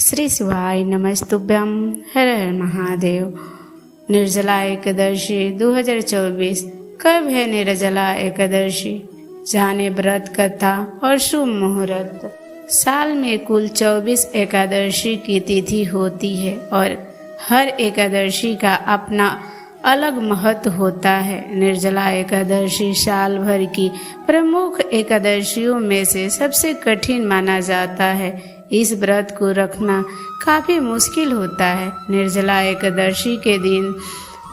श्री शिवाय नमस्तुभ्यं। हर हर महादेव। निर्जला एकादशी 2024। कब है निर्जला एकादशी? जाने व्रत कथा और शुभ मुहूर्त। साल में कुल 24 एकादशी की तिथि होती है और हर एकादशी का अपना अलग महत्व होता है। निर्जला एकादशी साल भर की प्रमुख एकादशियों में से सबसे कठिन माना जाता है। इस व्रत को रखना काफी मुश्किल होता है। निर्जला एकादशी के दिन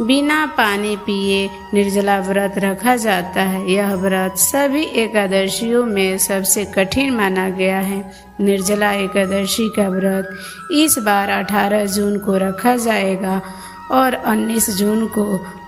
बिना पानी पिए निर्जला व्रत रखा जाता है। यह व्रत सभी एकादशियों में सबसे कठिन माना गया है। निर्जला एकादशी का व्रत इस बार 18 जून को रखा जाएगा और 19 जून को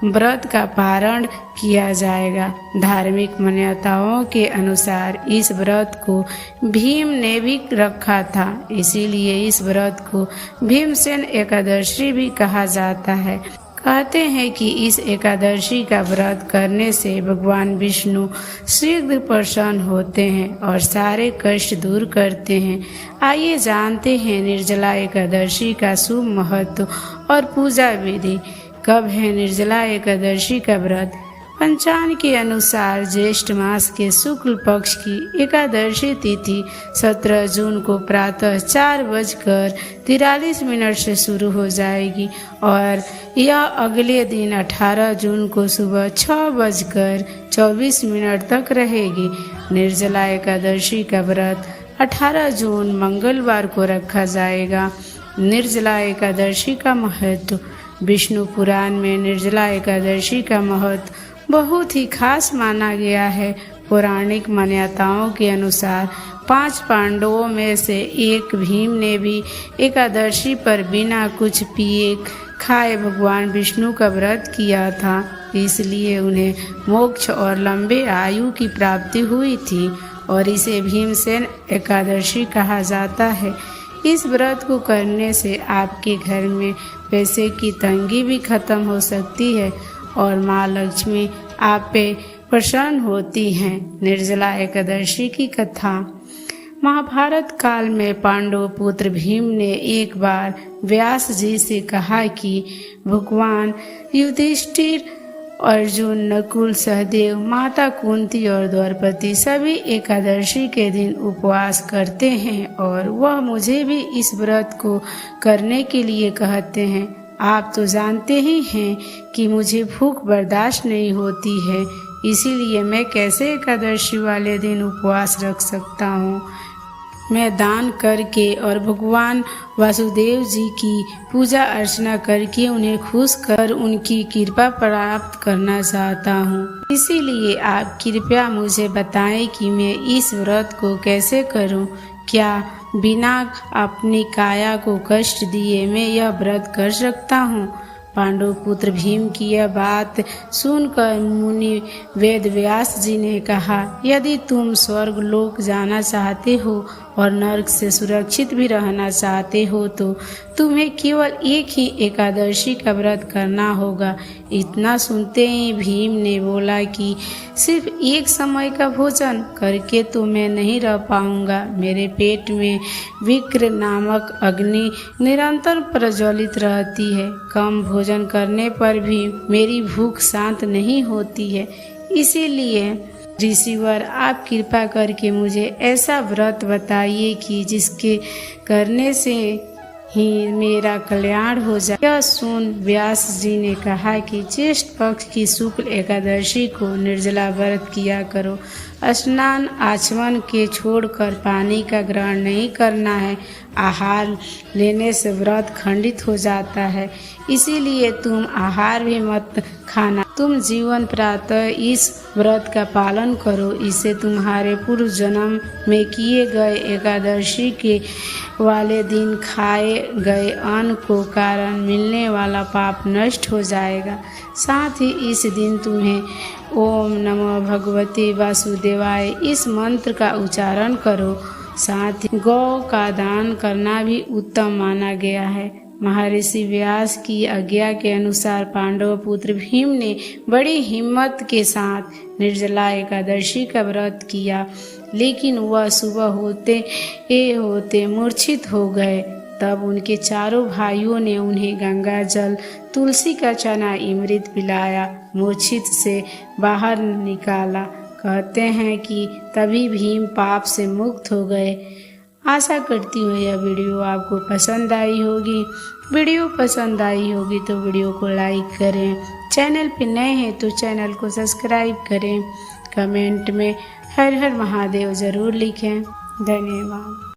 व्रत का पारण किया जाएगा। धार्मिक मान्यताओं के अनुसार इस व्रत को भीम ने भी रखा था, इसीलिए इस व्रत को भीमसेन एकादशी भी कहा जाता है। कहते हैं कि इस एकादशी का व्रत करने से भगवान विष्णु शीघ्र प्रसन्न होते हैं और सारे कष्ट दूर करते हैं। आइए जानते हैं निर्जला एकादशी का शुभ महत्व और पूजा विधि। कब है निर्जला एकादशी का व्रत? पंचांग के अनुसार ज्येष्ठ मास के शुक्ल पक्ष की एकादशी तिथि 17 जून को प्रातः 4:43 से शुरू हो जाएगी और यह अगले दिन 18 जून को सुबह 6:24 तक रहेगी। निर्जला एकादशी का व्रत 18 जून मंगलवार को रखा जाएगा। निर्जला एकादशी का महत्व। विष्णु पुराण में निर्जला एकादशी का महत्व बहुत ही खास माना गया है। पौराणिक मान्यताओं के अनुसार 5 पांडवों में से एक भीम ने भी एकादशी पर बिना कुछ पिए खाए भगवान विष्णु का व्रत किया था, इसलिए उन्हें मोक्ष और लंबे आयु की प्राप्ति हुई थी और इसे भीमसेन एकादशी कहा जाता है। इस व्रत को करने से आपके घर में पैसे की तंगी भी खत्म हो सकती है और माँ लक्ष्मी आप पे प्रसन्न होती हैं। निर्जला एकादशी की कथा। महाभारत काल में पांडव पुत्र भीम ने एक बार व्यास जी से कहा कि भगवान युधिष्ठिर, अर्जुन, नकुल, सहदेव, माता कुंती और द्रौपदी सभी एकादशी के दिन उपवास करते हैं और वह मुझे भी इस व्रत को करने के लिए कहते हैं। आप तो जानते ही हैं कि मुझे भूख बर्दाश्त नहीं होती है, इसीलिए मैं कैसे एकादशी वाले दिन उपवास रख सकता हूँ। मैं दान करके और भगवान वासुदेव जी की पूजा अर्चना करके उन्हें खुश कर उनकी कृपा प्राप्त करना चाहता हूँ। इसीलिए आप कृपया मुझे बताएं कि मैं इस व्रत को कैसे करूँ। क्या बिना अपनी काया को कष्ट दिए मैं यह व्रत कर सकता हूँ? पांडव पुत्र भीम की यह बात सुनकर मुनि वेद व्यास जी ने कहा, यदि तुम स्वर्ग लोक जाना चाहते हो और नरक से सुरक्षित भी रहना चाहते हो तो तुम्हें केवल एक ही एकादशी का व्रत करना होगा। इतना सुनते ही भीम ने बोला कि सिर्फ एक समय का भोजन करके तो मैं नहीं रह पाऊंगा। मेरे पेट में विक्र नामक अग्नि निरंतर प्रज्वलित रहती है। कम भोजन करने पर भी मेरी भूख शांत नहीं होती है। इसीलिए ऋषिवर, आप कृपा करके मुझे ऐसा व्रत बताइए कि जिसके करने से ही मेरा कल्याण हो जाए। यह सुन व्यास जी ने कहा कि ज्येष्ठ पक्ष की शुक्ल एकादशी को निर्जला व्रत किया करो। स्नान आचमन के छोड़कर पानी का ग्रहण नहीं करना है। आहार लेने से व्रत खंडित हो जाता है, इसीलिए तुम आहार भी मत खाना। तुम जीवन प्रातः इस व्रत का पालन करो। इससे तुम्हारे पूर्व जन्म में किए गए एकादशी के वाले दिन खाए गए अन्न को कारण मिलने वाला पाप नष्ट हो जाएगा। साथ ही इस दिन तुम्हें ओम नमो भगवते वासुदेवाय इस मंत्र का उच्चारण करो। साथ ही गौ का दान करना भी उत्तम माना गया है। महर्षि व्यास की आज्ञा के अनुसार पांडव पुत्र भीम ने बड़ी हिम्मत के साथ निर्जला एकादशी का व्रत किया, लेकिन वह सुबह होते मूर्छित हो गए। तब उनके चारों भाइयों ने उन्हें गंगा जल, तुलसी का चना, अमृत पिलाया, मूर्छित से बाहर निकाला। कहते हैं कि तभी भीम पाप से मुक्त हो गए। आशा करती हूँ यह वीडियो आपको पसंद आई होगी। वीडियो पसंद आई होगी तो वीडियो को लाइक करें। चैनल पे नए हैं तो चैनल को सब्सक्राइब करें। कमेंट में हर हर महादेव ज़रूर लिखें। धन्यवाद।